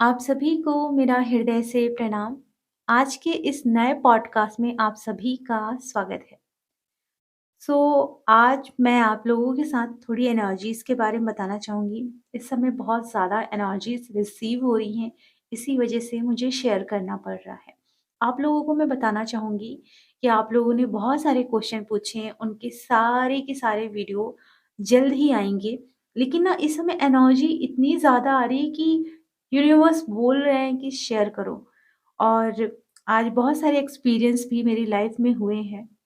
आप सभी को मेरा हृदय से प्रणाम। आज के इस नए पॉडकास्ट में आप सभी का स्वागत है। सो आज मैं आप लोगों के साथ थोड़ी एनर्जीज़ के बारे में बताना चाहूँगी। इस समय बहुत ज़्यादा एनर्जीज़ रिसीव हो रही हैं, इसी वजह से मुझे शेयर करना पड़ रहा है। आप लोगों को मैं बताना चाहूँगी कि आप लोगों ने बहुत सारे क्वेश्चन पूछे हैं, उनके सारे के सारे वीडियो जल्द ही आएँगे। लेकिन ना इस समय एनर्जी इतनी ज़्यादा आ रही है कि यूनिवर्स बोल रहे हैं कि शेयर करो। और आज बहुत सारे एक्सपीरियंस भी मेरी लाइफ में हुए हैं।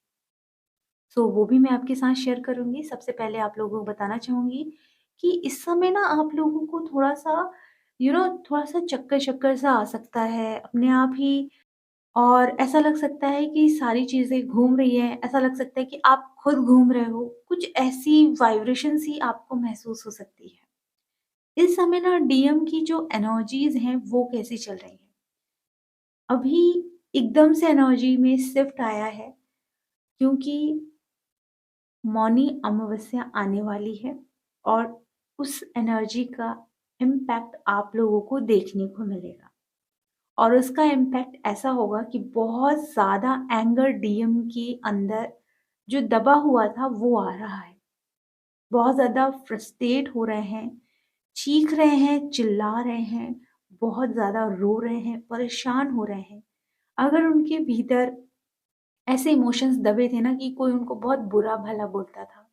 सो वो भी मैं आपके साथ शेयर करूँगी। सबसे पहले आप लोगों को बताना चाहूँगी कि इस समय ना आप लोगों को थोड़ा-सा थोड़ा-सा चक्कर-शक्कर सा आ सकता है अपने आप ही। और ऐसा लग सकता है कि सारी चीज़ें घूम रही हैं, ऐसा लग सकता है कि आप खुद घूम रहे हो। कुछ ऐसी वाइब्रेशंस ही आपको महसूस हो सकती है। इस समय ना डीएम की जो एनर्जीज़ हैं वो कैसी चल रही हैं? अभी एकदम से एनर्जी में शिफ्ट आया है, क्योंकि मौनी अमावस्या आने वाली है और उस एनर्जी का इम्पैक्ट आप लोगों को देखने को मिलेगा। और उसका इम्पैक्ट ऐसा होगा कि बहुत ज़्यादा एंगर डीएम के अंदर जो दबा हुआ था वो आ रहा है। बहुत ज़्यादा फ्रस्ट्रेट हो रहे हैं, चीख रहे हैं, चिल्ला रहे हैं, बहुत ज़्यादा रो रहे हैं, परेशान हो रहे हैं। अगर उनके भीतर ऐसे इमोशंस दबे थे ना कि कोई उनको बहुत बुरा-भला बोलता था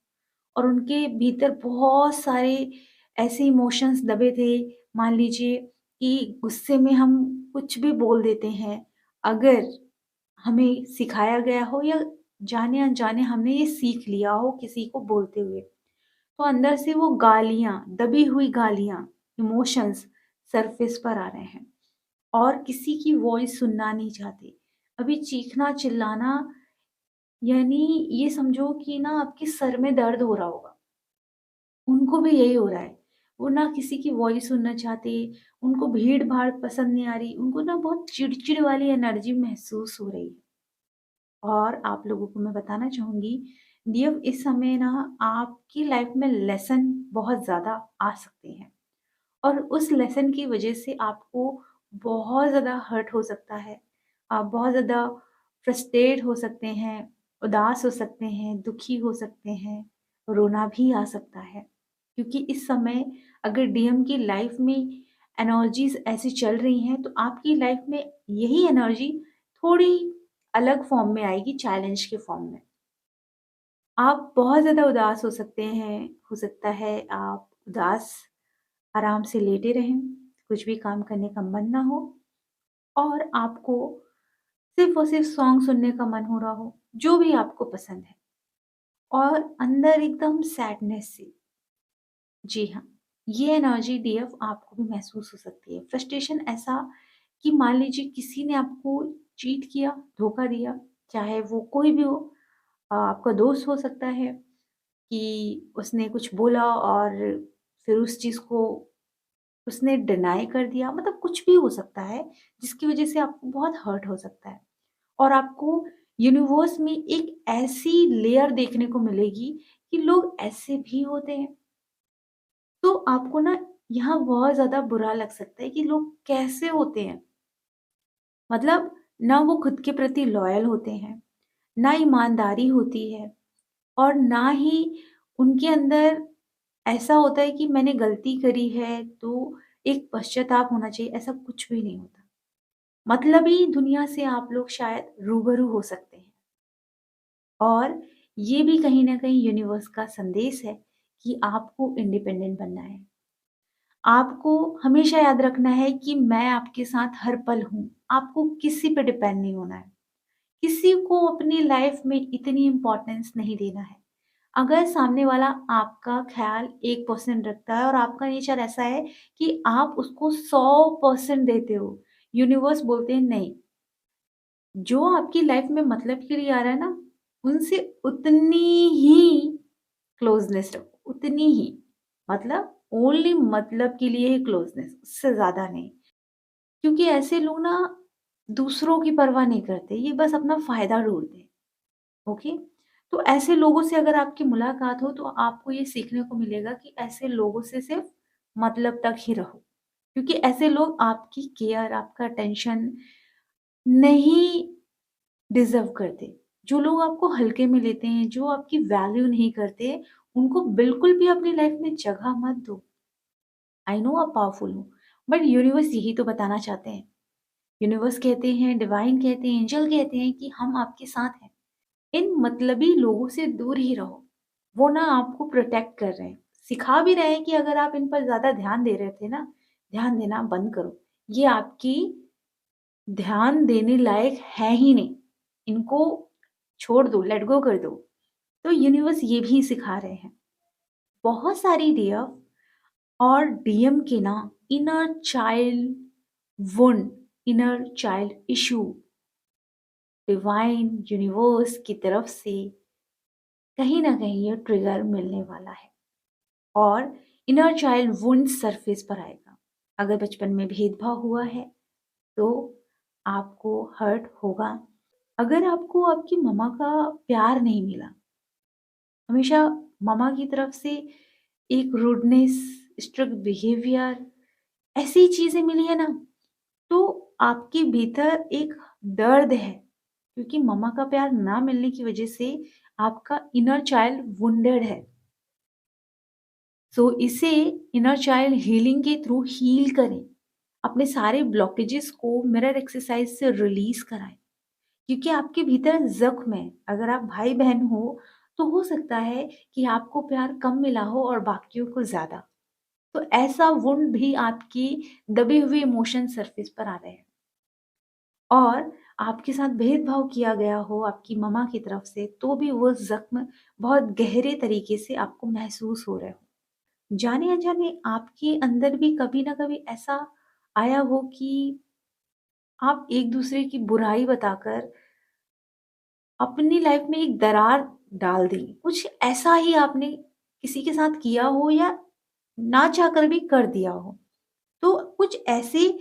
और उनके भीतर बहुत सारे ऐसे इमोशंस दबे थे। मान लीजिए कि गुस्से में हम कुछ भी बोल देते हैं, अगर हमें सिखाया गया हो या जाने-अनजाने हमने ये सीख लिया हो किसी को बोलते हुए, तो अंदर से वो गालियाँ, दबी हुई गालियाँ, इमोशंस सरफेस पर आ रहे हैं और किसी की वॉइस सुनना नहीं चाहते। अभी चीखना-चिल्लाना, यानी ये समझो कि ना आपके सर में दर्द हो रहा होगा, उनको भी यही हो रहा है। वो ना किसी की वॉइस सुनना चाहते, उनको भीड़-भाड़ पसंद नहीं आ रही, उनको ना बहुत चिड़चिड़ वाली एनर्जी महसूस हो रही है। और आप लोगों को मैं बताना चाहूँगी, देव इस समय ना आपकी लाइफ में लेसन बहुत ज़्यादा आ सकते हैं और उस लेसन की वजह से आपको बहुत ज़्यादा हर्ट हो सकता है। आप बहुत ज़्यादा फ्रस्ट्रेट हो सकते हैं, उदास हो सकते हैं, दुखी हो सकते हैं, रोना भी आ सकता है। क्योंकि इस समय अगर डीएम की लाइफ में एनर्जीज़ ऐसी चल रही हैं, तो आपकी लाइफ में यही एनर्जी थोड़ी अलग फॉर्म में आएगी, चैलेंज के फॉर्म में। आप बहुत ज़्यादा उदास हो सकते हैं, हो सकता है आप उदास आराम से लेटे रहें, कुछ भी काम करने का मन ना हो और आपको सिर्फ़ और सिर्फ़ सॉन्ग सुनने का मन हो रहा हो, जो भी आपको पसंद है और अंदर एकदम सैडनेस सी। जी हाँ, ये एनर्जी डीएफ आपको भी महसूस हो सकती है। फ्रस्ट्रेशन ऐसा कि मान लीजिए किसी ने आपको चीट किया, धोखा दिया, चाहे वो कोई भी हो। आपका दोस्त हो सकता है कि उसने कुछ बोला और फिर उस चीज़ को उसने डिनाई कर दिया, मतलब कुछ भी हो सकता है, जिसकी वज़ह से आपको बहुत हर्ट हो सकता है। और आपको यूनिवर्स में एक ऐसी लेयर देखने को मिलेगी कि लोग ऐसे भी होते हैं। तो आपको ना यहाँ बहुत ज़्यादा बुरा लग सकता है कि लोग कैसे होते हैं। मतलब ना वो खुद के प्रति लॉयल होते हैं, ना ईमानदारी होती है और ना ही उनके अंदर ऐसा होता है कि मैंने गलती करी है तो एक पश्चाताप होना चाहिए, ऐसा कुछ भी नहीं होता। मतलबी दुनिया से आप लोग शायद रूबरू हो सकते हैं और ये भी कहीं न कहीं यूनिवर्स का संदेश है कि आपको इंडिपेंडेंट बनना है। आपको हमेशा याद रखना है कि मैं आपके साथ हर पल हूँ। आपको किसी पे डिपेंड नहीं होना है। किसी को अपनी लाइफ में इतनी इम्पोर्टेंस नहीं देना है। अगर सामने वाला आपका ख़्याल 1% रखता है और आपका नेचर ऐसा है कि आप उसको 100% देते हो, यूनिवर्स बोलते हैं नहीं, जो आपकी लाइफ में मतलब के लिए आ रहा है ना, उनसे उतनी ही क्लोज़नेस रखो, उतनी ही। मतलब ओनली मतलब के लिए ही क्लोज़नेस, उससे ज़्यादा नहीं। क्योंकि ऐसे लोग ना दूसरों की परवाह नहीं करते, ये बस अपना फ़ायदा ढूँढते हैं। ओके? तो ऐसे लोगों से अगर आपकी मुलाकात हो तो आपको ये सीखने को मिलेगा कि ऐसे लोगों से सिर्फ़ मतलब तक ही रहो। क्योंकि ऐसे लोग आपकी केयर, आपका अटेंशन नहीं डिज़र्व करते। जो लोग आपको हल्के में लेते हैं, जो आपकी वैल्यू नहीं करते, उनको बिल्कुल भी अपनी लाइफ़ में जगह मत दो। आई नो आप पावरफुल हो, बट यूनिवर्स यही तो बताना चाहते हैं। यूनिवर्स कहते हैं, डिवाइन कहते हैं, एंजल कहते हैं कि हम आपके साथ हैं। इन मतलबी लोगों से दूर ही रहो। वो ना आपको प्रोटेक्ट कर रहे हैं। सिखा भी रहे हैं कि अगर आप इन पर ज़्यादा ध्यान दे रहे थे ना, ध्यान देना बंद करो। ये आपकी ध्यान देने लायक है ही नहीं। इनको छोड़ दो, लेट गो कर दो। तो यूनिवर्स ये भी सिखा रहे हैं। बहुत सारी डीएफ और डीएम के ना inner child wound, inner child issue divine universe की तरफ से कहीं ना कहीं ये ट्रिगर मिलने वाला है और इनर चाइल्ड वुंड सरफेस पर आएगा। अगर बचपन में भेदभाव हुआ है तो आपको हर्ट होगा। अगर आपको आपकी मम्मा का प्यार नहीं मिला, हमेशा मम्मा की तरफ से एक रूडनेस, स्ट्रिक्ट बिहेवियर, ऐसी चीजें मिली है ना, तो आपके भीतर एक दर्द है क्योंकि मम्मा का प्यार ना मिलने की वजह से आपका इनर चाइल्ड वुंडेड है। सो इसे इनर चाइल्ड हीलिंग के थ्रू हील करें। अपने सारे ब्लॉकेजेस को मिरर एक्सरसाइज से रिलीज कराएं क्योंकि आपके भीतर जख्म है। अगर आप भाई बहन हो हो सकता है कि आपको प्यार कम मिला हो और बाकियों को ज्यादा। तो ऐसा वुंड भी आपकी दबे हुए इमोशन सरफेस पर आ रहे हैं और आपके साथ भेदभाव किया गया हो आपकी मम्मा की तरफ से, तो भी वो जख्म बहुत गहरे तरीके से आपको महसूस हो रहे हो। जाने अनजाने आपके अंदर भी कभी ना कभी ऐसा आया हो कि आप एक दूसरे की बुराई बताकर अपनी लाइफ में एक दरार डाल दी। कुछ ऐसा ही आपने किसी के साथ किया हो या ना चाहकर भी कर दिया हो। तो कुछ ऐसी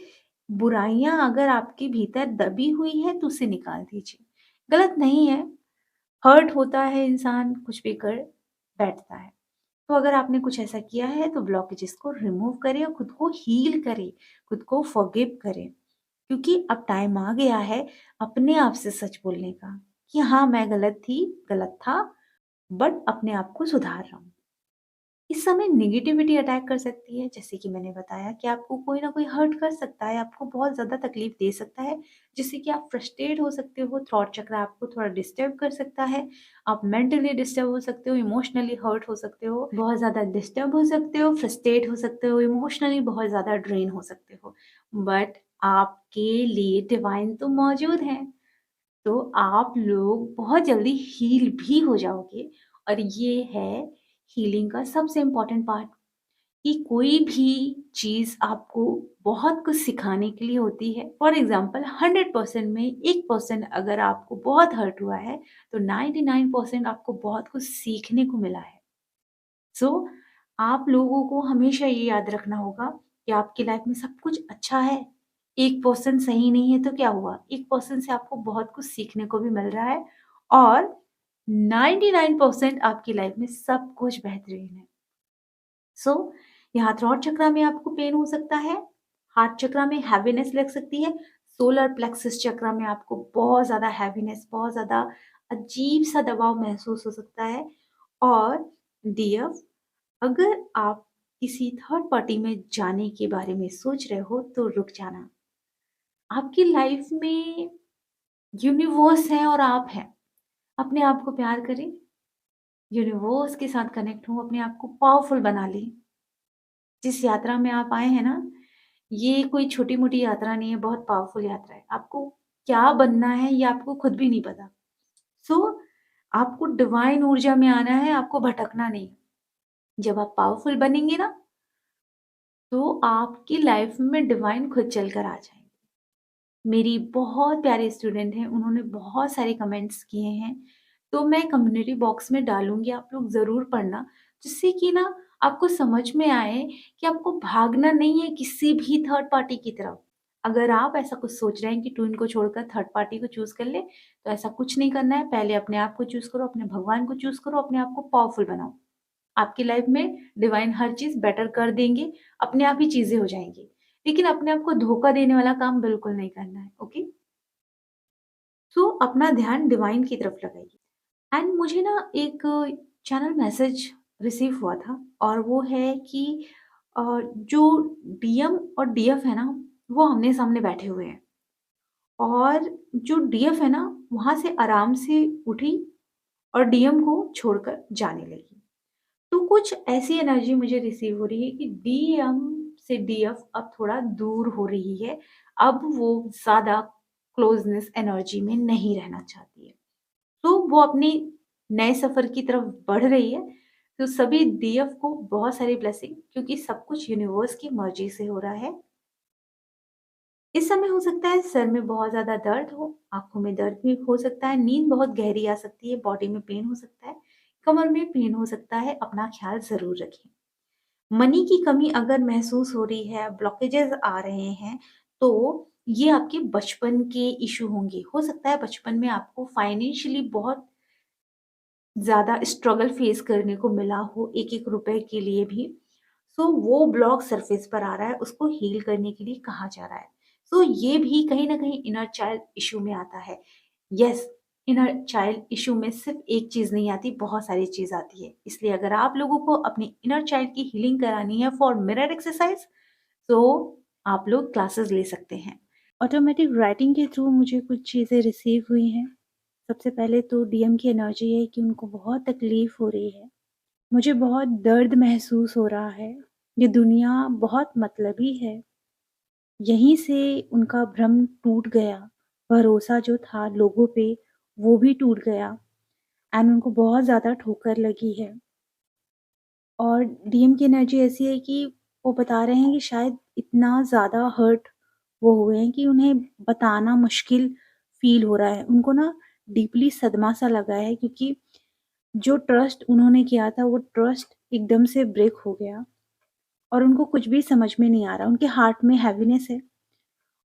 बुराइयां अगर आपके भीतर दबी हुई है तो उसे निकाल दीजिए। गलत नहीं है, हर्ट होता है, इंसान कुछ भी कर बैठता है। तो अगर आपने कुछ ऐसा किया है तो ब्लॉकेजेस को रिमूव करें और खुद को हील करें, खुद को फॉरगिव करें। क्योंकि अब टाइम आ गया है अपने आप से सच बोलने का कि हाँ, मैं गलत थी, गलत था, बट अपने आप को सुधार रहा हूँ। इस समय नेगेटिविटी अटैक कर सकती है, जैसे कि मैंने बताया कि आपको कोई ना कोई हर्ट कर सकता है, आपको बहुत ज़्यादा तकलीफ दे सकता है, जिससे कि आप फ्रस्ट्रेट हो सकते हो, थॉट चक्र आपको थोड़ा डिस्टर्ब कर सकता है, आप मेंटली डिस्टर्ब हो सकते हो, इमोशनली हर्ट हो सकते हो, बहुत ज़्यादा डिस्टर्ब हो सकते हो, फ्रस्ट्रेट हो सकते हो, इमोशनली बहुत ज़्यादा ड्रेन हो सकते हो। बट आपके लिए डिवाइन तो मौजूद है, तो आप लोग बहुत जल्दी हील भी हो जाओगे। और ये है हीलिंग का सबसे इम्पोर्टेंट पार्ट कि कोई भी चीज़ आपको बहुत कुछ सिखाने के लिए होती है। फॉर एग्जाम्पल 100% में 1% अगर आपको बहुत हर्ट हुआ है तो 99% आपको बहुत कुछ सीखने को मिला है। सो आप लोगों को हमेशा ये याद रखना होगा कि आपकी लाइफ में सब कुछ अच्छा है। 1% सही नहीं है तो क्या हुआ? 1% से आपको बहुत कुछ सीखने को भी मिल रहा है और 99% आपकी लाइफ में सब कुछ बेहतरीन है। सो यहाँ थ्रॉट चक्रा में आपको पेन हो सकता है, हार्ट चक्रा में हैवीनेस लग सकती है, सोलर प्लेक्सस चक्रा में आपको बहुत ज़्यादा हैवीनेस, बहुत ज़्यादा अजीब सा दबाव महसूस हो सकता है। और डीएफ, अगर आप किसी थर्ड पार्टी में जाने के बारे में सोच रहे हो तो रुक जाना। आपकी लाइफ में यूनिवर्स है और आप हैं। अपने आप को प्यार करें, यूनिवर्स के साथ कनेक्ट हो, अपने आप को पावरफुल बना लें। जिस यात्रा में आप आए हैं ना, ये कोई छोटी-मोटी यात्रा नहीं है, बहुत पावरफुल यात्रा है। आपको क्या बनना है ये आपको खुद भी नहीं पता। सो आपको डिवाइन ऊर्जा में आना है, आपको भटकना नहीं। जब आप पावरफुल बनेंगे ना, तो आपकी लाइफ में डिवाइन खुद चलकर आ जाएँगे। मेरी बहुत प्यारे स्टूडेंट हैं, उन्होंने बहुत सारे कमेंट्स किए हैं, तो मैं कम्युनिटी बॉक्स में डालूँगी, आप लोग ज़रूर पढ़ना, जिससे कि ना आपको समझ में आए कि आपको भागना नहीं है किसी भी थर्ड पार्टी की तरफ। अगर आप ऐसा कुछ सोच रहे हैं कि ट्विन को छोड़कर थर्ड पार्टी को चूज़ कर ले, तो ऐसा कुछ नहीं करना है। पहले अपने आप को चूज़ करो, अपने भगवान को चूज़ करो, अपने आप को पावरफुल बनाओ। आपकी लाइफ में डिवाइन हर चीज़ बेटर कर देंगे, अपने आप ही चीज़ें हो जाएँगी। लेकिन अपने आप को धोखा देने वाला काम बिल्कुल नहीं करना है, ओके? सो अपना ध्यान डिवाइन की तरफ लगाइए। एंड मुझे ना एक चैनल मैसेज रिसीव हुआ था और वो है कि जो डीएम और डीएफ है ना, वो आमने-सामने बैठे हुए हैं और जो डीएफ है ना, वहाँ से आराम से उठी और डीएम को छोड़कर जाने लगी। तो कुछ ऐसी एनर्जी मुझे रिसीव हो रही है कि डीएम से डीएफ अब थोड़ा दूर हो रही है। अब वो ज़्यादा क्लोज़नेस एनर्जी में नहीं रहना चाहती है। तो वो अपने नए सफ़र की तरफ बढ़ रही है। तो सभी डीएफ को बहुत सारी ब्लेसिंग, क्योंकि सब कुछ यूनिवर्स की मर्ज़ी से हो रहा है। इस समय हो सकता है सर में बहुत ज़्यादा दर्द हो, आँखों में दर्द भी हो सकता है, नींद बहुत गहरी आ सकती है, बॉडी में पेन हो सकता है, कमर में पेन हो सकता है, अपना ख़्याल ज़रूर रखें। मनी की कमी अगर महसूस हो रही है, ब्लॉकेजेज़ आ रहे हैं, तो ये आपके बचपन के इश्यू होंगे। हो सकता है बचपन में आपको फाइनेंशियली बहुत ज़्यादा स्ट्रगल फेस करने को मिला हो एक-एक रुपए के लिए भी। सो वो ब्लॉक सरफेस पर आ रहा है, उसको हील करने के लिए कहा जा रहा है। सो ये भी कहीं न कहीं इनर चाइल्ड इश्यू में आता है। येस, इनर चाइल्ड इश्यू में सिर्फ़ एक चीज़ नहीं आती, बहुत सारी चीज़ आती है। इसलिए अगर आप लोगों को अपनी इनर चाइल्ड की हीलिंग करानी है फॉर मिरर एक्सरसाइज़, तो आप लोग क्लासेस ले सकते हैं। ऑटोमेटिक राइटिंग के थ्रू मुझे कुछ चीज़ें रिसीव हुई हैं। सबसे पहले तो डीएम की एनर्जी है कि उनको बहुत तकलीफ़ हो रही है। मुझे बहुत दर्द महसूस हो रहा है। ये दुनिया बहुत मतलबी है। यहीं से उनका भ्रम टूट गया। भरोसा जो था लोगों पे, वो भी टूट गया एंड उनको बहुत ज़्यादा ठोकर लगी है। और डीएम की एनर्जी ऐसी है कि वो बता रहे हैं कि शायद इतना ज़्यादा हर्ट वो हुए हैं कि उन्हें बताना मुश्किल फ़ील हो रहा है। उनको ना डीपली सदमा-सा लगा है, क्योंकि जो ट्रस्ट उन्होंने किया था, वो ट्रस्ट एकदम से ब्रेक हो गया और उनको कुछ भी समझ में नहीं आ रहा। उनके हार्ट में हैवीनेस है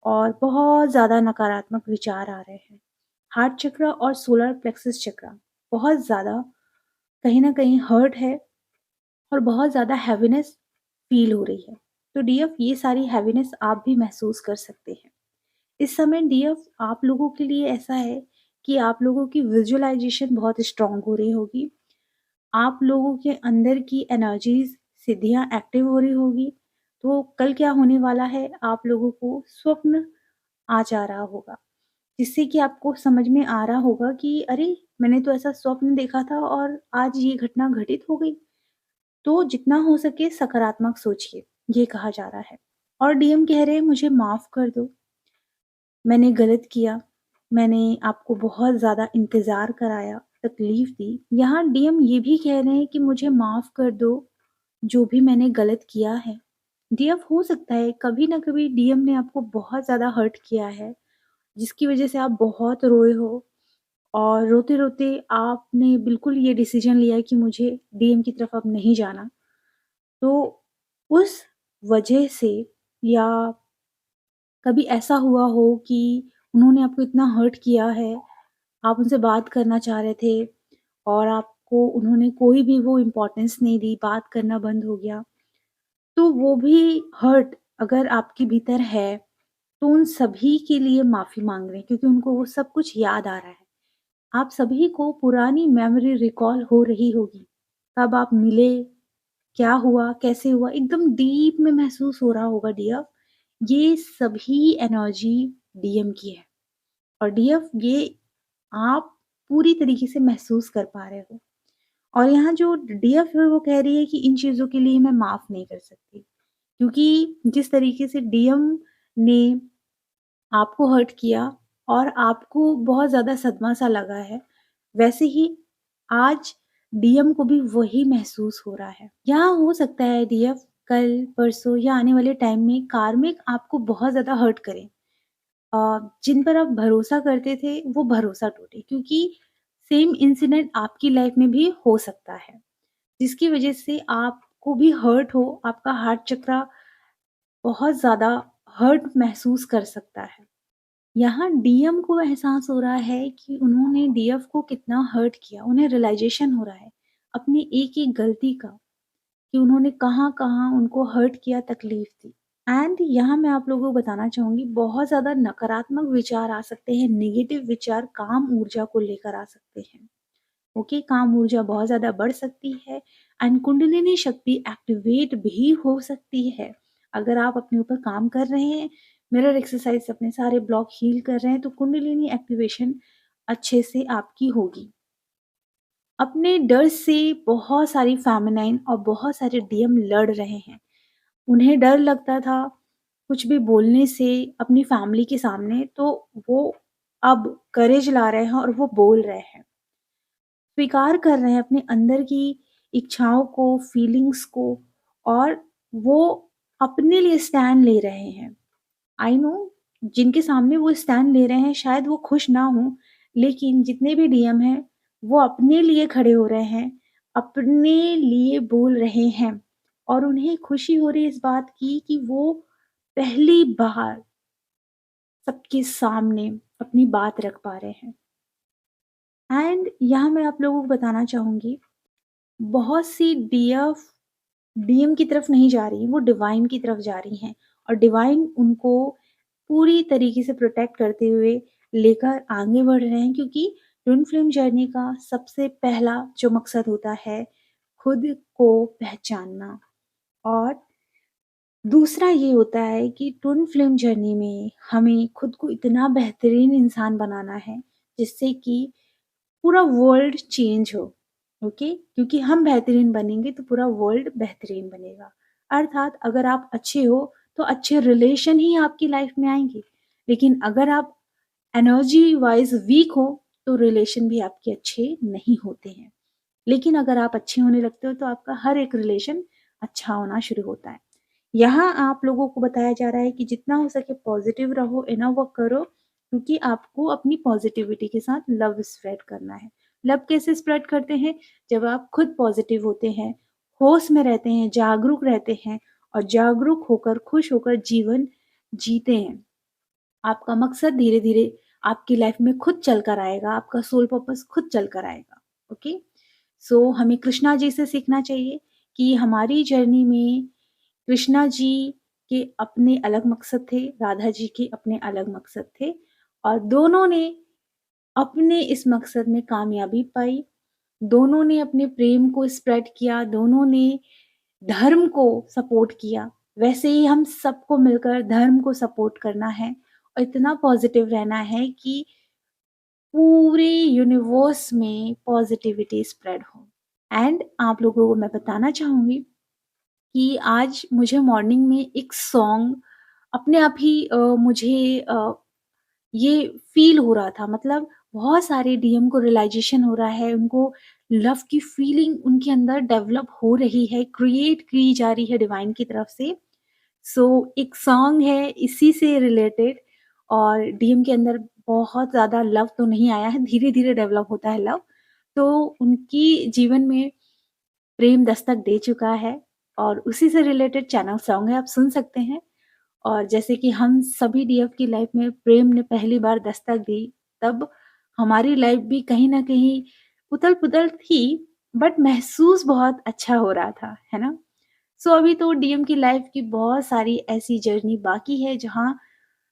और बहुत ज़्यादा नकारात्मक विचार आ रहे हैं। हार्ट चक्र और सोलर प्लेक्सस चक्र बहुत ज़्यादा कहीं न कहीं हर्ट है और बहुत ज़्यादा हैवीनेस फ़ील हो रही है। तो डीएफ, ये सारी हैवीनेस आप भी महसूस कर सकते हैं। इस समय डीएफ आप लोगों के लिए ऐसा है कि आप लोगों की विज़ुअलाइज़ेशन बहुत स्ट्रॉन्ग हो रही होगी। आप लोगों के अंदर की एनर्जीज़, सिद्धियाँ एक्टिव हो रही होगी। तो कल क्या होने वाला है, आप लोगों को स्वप्न आ जा रहा होगा, जिससे कि आपको समझ में आ रहा होगा कि अरे! मैंने तो ऐसा स्वप्न देखा था और आज ये घटना घटित हो गई। तो जितना हो सके सकारात्मक सोचिए, ये कहा जा रहा है। और डीएम कह रहे हैं मुझे माफ़ कर दो, मैंने गलत किया, मैंने आपको बहुत ज़्यादा इंतज़ार कराया, तकलीफ़ दी। यहाँ डीएम ये भी कह रहे हैं कि मुझे माफ़ कर दो, जो भी मैंने गलत किया है। डीएफ, हो सकता है कभी न कभी डीएम ने आपको बहुत ज़्यादा हर्ट किया है, जिसकी वज़ह से आप बहुत रोए हो और रोते-रोते आपने बिल्कुल ये डिसीज़न लिया कि मुझे डीएम की तरफ अब नहीं जाना। तो उस वजह से, या कभी ऐसा हुआ हो कि उन्होंने आपको इतना हर्ट किया है, आप उनसे बात करना चाह रहे थे और आपको उन्होंने कोई भी वो इम्पोर्टेंस नहीं दी, बात करना बंद हो गया। तो वो भी हर्ट अगर आपके भीतर है, तो उन सभी के लिए माफ़ी माँग रहे हैं, क्योंकि उनको वो सब कुछ याद आ रहा है। आप सभी को पुरानी मेमोरी रिकॉल हो रही होगी। कब आप मिले, क्या हुआ, कैसे हुआ, एकदम डीप में महसूस हो रहा होगा डीएफ। ये सभी एनर्जी डीएम की है और डीएफ, ये आप पूरी तरीके से महसूस कर पा रहे हो। और यहाँ जो डीएफ है वो कह रही है कि इन चीज़ों के लिए मैं माफ़ नहीं कर सकती, क्योंकि जिस तरीके से डीएम ने आपको हर्ट किया और आपको बहुत ज़्यादा सदमा सा लगा है, वैसे ही आज डीएम को भी वही महसूस हो रहा है। यहाँ हो सकता है डीएफ कल, परसों या आने वाले टाइम में कार्मिक आपको बहुत ज़्यादा हर्ट करें। जिन पर आप भरोसा करते थे, वो भरोसा टूटे, क्योंकि सेम इंसिडेंट आपकी लाइफ में भी हो सकता है, जिसकी वजह से आपको भी हर्ट हो, आपका हार्ट चक्र बहुत ज़्यादा हर्ट महसूस कर सकता है। यहाँ डीएम को एहसास हो रहा है कि उन्होंने डीएफ को कितना हर्ट किया, उन्हें रियलाइज़ेशन हो रहा है अपनी एक-एक गलती का, कि उन्होंने कहाँ-कहाँ उनको हर्ट किया, तकलीफ़ दी। एंड यहाँ मैं आप लोगों को बताना चाहूँगी, बहुत ज़्यादा नकारात्मक विचार आ सकते हैं, नेगेटिव विचार काम ऊर्जा को लेकर आ सकते हैं। ओके, काम ऊर्जा बहुत ज़्यादा बढ़ सकती है एंड कुंडलिनी शक्ति एक्टिवेट भी हो सकती है। अगर आप अपने ऊपर काम कर रहे हैं, मिरर एक्सरसाइज अपने सारे ब्लॉक हील कर रहे हैं, तो कुंडलिनी एक्टिवेशन अच्छे से आपकी होगी। अपने डर से बहुत सारी फेमिनाइन और बहुत सारे डीएम लड़ रहे हैं। उन्हें डर लगता था कुछ भी बोलने से अपनी फैमिली के सामने, तो वो अब करेज ला रहे हैं और वो बोल रहे हैं। स्वीकार कर रहे हैं अपने अंदर की इच्छाओं को, फीलिंग्स को, और वो अपने लिए स्टैंड ले रहे हैं। आई नो, जिनके सामने वो स्टैंड ले रहे हैं शायद वो खुश ना हों, लेकिन जितने भी डीएम हैं, वो अपने लिए खड़े हो रहे हैं, अपने लिए बोल रहे हैं, और उन्हें खुशी हो रही है इस बात की कि वो पहली बार सबके सामने अपनी बात रख पा रहे हैं। एंड यहाँ मैं आप लोगों को बताना चाहूँगी, बहुत सी डीएम की तरफ नहीं जा रही, वो डिवाइन की तरफ जा रही हैं, और डिवाइन उनको पूरी तरीके से प्रोटेक्ट करते हुए लेकर आगे बढ़ रहे हैं, क्योंकि ट्विन फ्लेम जर्नी का सबसे पहला जो मकसद होता है, खुद को पहचानना, और दूसरा ये होता है कि ट्विन फ्लेम जर्नी में हमें खुद को इतना बेहतरीन इंसान बनाना है, जिससे कि पूरा वर्ल्ड चेंज हो। ओके, क्योंकि हम बेहतरीन बनेंगे तो पूरा वर्ल्ड बेहतरीन बनेगा। अर्थात अगर आप अच्छे हो तो अच्छे रिलेशन ही आपकी लाइफ में आएंगे, लेकिन अगर आप एनर्जी वाइज वीक हो तो रिलेशन भी आपके अच्छे नहीं होते हैं। लेकिन अगर आप अच्छे होने लगते हो तो आपका हर एक रिलेशन अच्छा होना शुरू होता है। यहाँ आप लोगों को बताया जा रहा है कि जितना हो सके पॉजिटिव रहो, इनर वर्क करो, क्योंकि आपको अपनी पॉजिटिविटी के साथ लव स्प्रेड करना है। लव कैसे स्प्रेड करते हैं? जब आप खुद पॉजिटिव होते हैं, होश में रहते हैं, जागरूक रहते हैं, और जागरूक होकर खुश होकर जीवन जीते हैं। आपका मकसद धीरे धीरे आपकी लाइफ में खुद चल कर आएगा, आपका सोल पर्पस खुद चल कर आएगा। ओके, सो हमें कृष्णा जी से सीखना चाहिए कि हमारी जर्नी में कृष्णा जी के अपने अलग मकसद थे, राधा जी के अपने अलग मकसद थे, और दोनों ने अपने इस मकसद में कामयाबी पाई। दोनों ने अपने प्रेम को स्प्रेड किया, दोनों ने धर्म को सपोर्ट किया। वैसे ही हम सबको मिलकर धर्म को सपोर्ट करना है, और इतना पॉजिटिव रहना है कि पूरे यूनिवर्स में पॉजिटिविटी स्प्रेड हो। एंड आप लोगों को मैं बताना चाहूँगी कि आज मुझे मॉर्निंग में एक सॉन्ग अपने आप ही मुझे ये फ़ील हो रहा था, मतलब बहुत सारे डीएम को रियलाइज़ेशन हो रहा है, उनको लव की फीलिंग उनके अंदर डेवलप हो रही है, क्रिएट की जा रही है डिवाइन की तरफ से। एक सॉन्ग है इसी से रिलेटेड, और डीएम के अंदर बहुत ज़्यादा लव तो नहीं आया है, धीरे-धीरे डेवलप होता है लव। तो उनकी जीवन में प्रेम दस्तक दे चुका है, और उसी से रिलेटेड चैनल सॉन्ग है, आप सुन सकते हैं। और जैसे कि हम सभी डीएफ की लाइफ में प्रेम ने पहली बार दस्तक दी, तब हमारी लाइफ भी कहीं न कहीं उथल-पुथल थी, बट महसूस बहुत अच्छा हो रहा था, है ना? अभी तो डीएम की लाइफ की बहुत सारी ऐसी जर्नी बाकी है जहाँ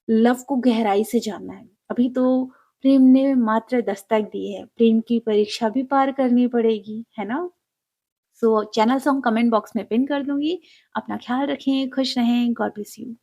लव को गहराई से जानना है। अभी तो प्रेम ने मात्र दस्तक दी है, प्रेम की परीक्षा भी पार करनी पड़ेगी, है ना? चैनल सॉन्ग कमेंट बॉक्स में पिन कर दूँगी। अपना ख्याल रखें, खुश रहें, गॉड ब्लेस यू।